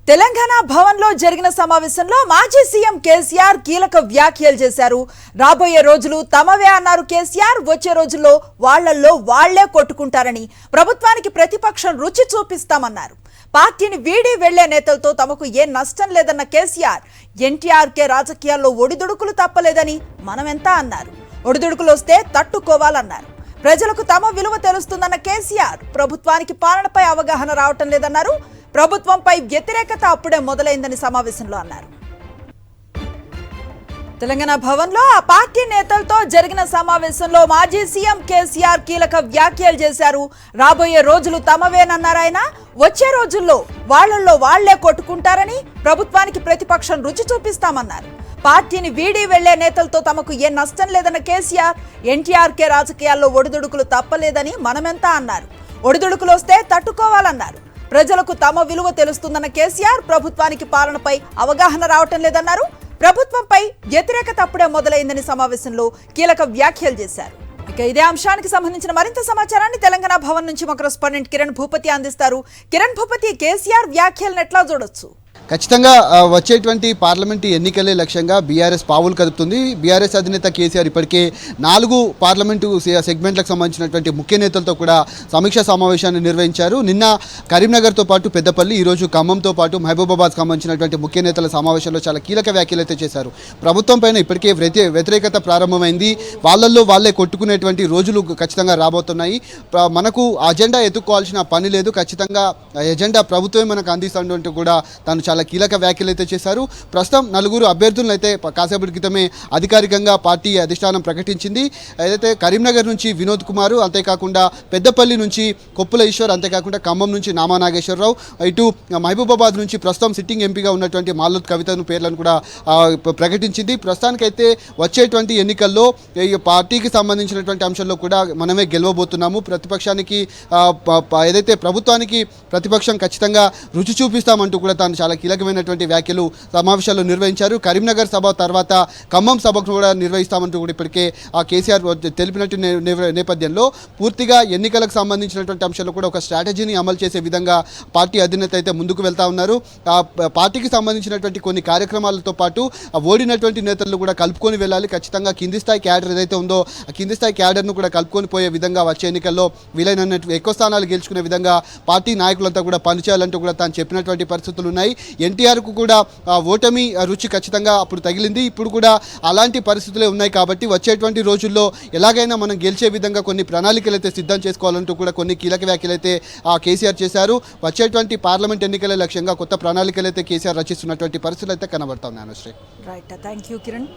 తెలంగాణ భవన్లో జరిగిన సమావేశంలో మాజీ సీఎం కేసీఆర్ కీలక వ్యాఖ్యలు చేశారు. రాబోయే రోజులు తమవే అన్నారు కేసీఆర్. వచ్చే రోజుల్లో వాళ్లల్లో వాళ్లే కొట్టుకుంటారని, ప్రభుత్వానికి ప్రతిపక్షం రుచి చూపిస్తామన్నారు. పార్టీని వీడి వెళ్లే నేతలతో తమకు ఏ నష్టం లేదన్న కేసీఆర్ ఎన్టీఆర్కే రాజకీయాల్లో ఒడిదుడుకులు తప్పలేదని మనమెంతా అన్నారు. ఒడిదుడుకులు వస్తే తట్టుకోవాలన్నారు. ప్రజలకు తమ విలువ తెలుస్తుందన్న కేసీఆర్ ప్రభుత్వానికి పాలనపై అవగాహన రావటం లేదన్నారు. ప్రభుత్వంపై వ్యతిరేకత అప్పుడే మొదలైందని సమావేశంలో అన్నారు. తెలంగాణ భవన్లో ఆ పార్టీ నేతలతో జరిగిన సమావేశంలో మాజీ సీఎం కేసీఆర్ కీలక వ్యాఖ్యలు చేశారు. రాబోయే రోజులు తమవేనన్నారు ఆయన. వచ్చే రోజుల్లో వాళ్లల్లో వాళ్లే కొట్టుకుంటారని, ప్రభుత్వానికి ప్రతిపక్షం రుచి చూపిస్తామన్నారు. పార్టీని వీడి వెళ్లే నేతలతో తమకు ఏ నష్టం లేదన్న కేసీఆర్ ఎన్టీఆర్కే రాజకీయాల్లో ఒడిదుడుకులు తప్పలేదని మనమెంతా అన్నారు. ఒడిదుడుకులు వస్తే తట్టుకోవాలన్నారు. ప్రజలకు తమ విలువ తెలుస్తుందన్న కేసీఆర్ ప్రభుత్వానికి పాలనపై అవగాహన రావటం లేదన్నారు. ప్రభుత్వంపై వ్యతిరేకత అప్పుడే మొదలైందని సమావేశంలో కీలక వ్యాఖ్యలు చేశారు. ఇక ఇదే అంశానికి సంబంధించిన మరింత సమాచారాన్ని తెలంగాణ భవన్ నుంచి మా కరెస్పాండెంట్ కిరణ్ భూపతి అందిస్తారు. కిరణ్ భూపతి, కేసీఆర్ వ్యాఖ్యలను ఎట్లా చూడొచ్చు? ఖచ్చితంగా వచ్చేటువంటి పార్లమెంటు ఎన్నికలే లక్ష్యంగా బీఆర్ఎస్ పావులు కదుపుతుంది. బీఆర్ఎస్ అధినేత కేసీఆర్ ఇప్పటికే 4 పార్లమెంటు సెగ్మెంట్లకు సంబంధించినటువంటి ముఖ్య నేతలతో కూడా సమీక్షా సమావేశాన్ని నిర్వహించారు. నిన్న కరీంనగర్తో పాటు పెద్దపల్లి, ఈరోజు ఖమ్మంతో పాటు మహబూబాబాద్కు సంబంధించినటువంటి ముఖ్య నేతల సమావేశంలో చాలా కీలక వ్యాఖ్యలు అయితే చేశారు. ప్రభుత్వం పైన ఇప్పటికే వ్యతిరేకత ప్రారంభమైంది. వాళ్ళల్లో వాళ్ళే కొట్టుకునేటువంటి రోజులు ఖచ్చితంగా రాబోతున్నాయి. మనకు అజెండా ఎత్తుక్కోవాల్సిన పని లేదు, ఖచ్చితంగా ఎజెండా ప్రభుత్వమే మనకు అందిస్తుందంటూ కూడా తాను చాలా కీలక వ్యాఖ్యలు అయితే చేశారు. ప్రస్తుతం 4 అభ్యర్థులను అయితే కాసేపటి క్రితమే అధికారికంగా పార్టీ అధిష్టానం ప్రకటించింది. ఏదైతే కరీంనగర్ నుంచి వినోద్ కుమార్, అంతేకాకుండా పెద్దపల్లి నుంచి కొప్పుల ఈశ్వర్, అంతేకాకుండా ఖమ్మం నుంచి నామా నాగేశ్వరరావు, ఇటు మహబూబాబాద్ నుంచి ప్రస్తుతం సిట్టింగ్ ఎంపీగా ఉన్నటువంటి మాలూత్ కవితను పేర్లను కూడా ప్రకటించింది. ప్రస్తుతానికైతే వచ్చేటువంటి ఎన్నికల్లో ఈ పార్టీకి సంబంధించినటువంటి అంశంలో కూడా మనమే గెలవబోతున్నాము. ప్రతిపక్షానికి ఏదైతే ప్రభుత్వానికి ప్రతిపక్షం ఖచ్చితంగా రుచి చూపిస్తామంటూ కూడా తాను చాలా కీలకమైనటువంటి వ్యాఖ్యలు సమావేశాల్లో నిర్వహించారు. కరీంనగర్ సభ తర్వాత ఖమ్మం సభకు కూడా నిర్వహిస్తామంటూ కూడా ఇప్పటికే కేసీఆర్ తెలిపినట్టు నేపథ్యంలో పూర్తిగా ఎన్నికలకు సంబంధించినటువంటి అంశాల్లో కూడా ఒక స్ట్రాటజీని అమలు చేసే విధంగా పార్టీ అధినేత అయితే ముందుకు వెళ్తా ఉన్నారు. పార్టీకి సంబంధించినటువంటి కొన్ని కార్యక్రమాలతో పాటు ఓడినటువంటి నేతలను కూడా కలుపుకొని వెళ్ళాలి. ఖచ్చితంగా కింది స్థాయి క్యాడర్ ఏదైతే ఉందో ఆ కింది స్థాయి క్యాడర్ను కూడా కలుపుకొని పోయే విధంగా వచ్చే ఎన్నికల్లో వీలైనట్టు ఎక్కువ స్థానాలు గెలుచుకునే విధంగా పార్టీ నాయకులంతా కూడా పనిచేయాలంటూ కూడా తాను చెప్పినటువంటి పరిస్థితులు ఉన్నాయి. ఎన్టీఆర్కు కూడా ఓటమి రుచి ఖచ్చితంగా అప్పుడు తగిలింది. ఇప్పుడు కూడా అలాంటి పరిస్థితులే ఉన్నాయి. కాబట్టి వచ్చేటువంటి రోజుల్లో ఎలాగైనా మనం గెలిచే విధంగా కొన్ని ప్రణాళికలు అయితే సిద్ధం చేసుకోవాలంటూ కూడా కొన్ని కీలక వ్యాఖ్యలు అయితే కేసీఆర్ చేశారు. వచ్చేటువంటి పార్లమెంట్ ఎన్నికల లక్ష్యంగా కొత్త ప్రణాళికలు అయితే కేసీఆర్ రచిస్తున్నటువంటి పరిస్థితులు అయితే కనబడతా ఉన్నాయి. Right, thank you Kiran.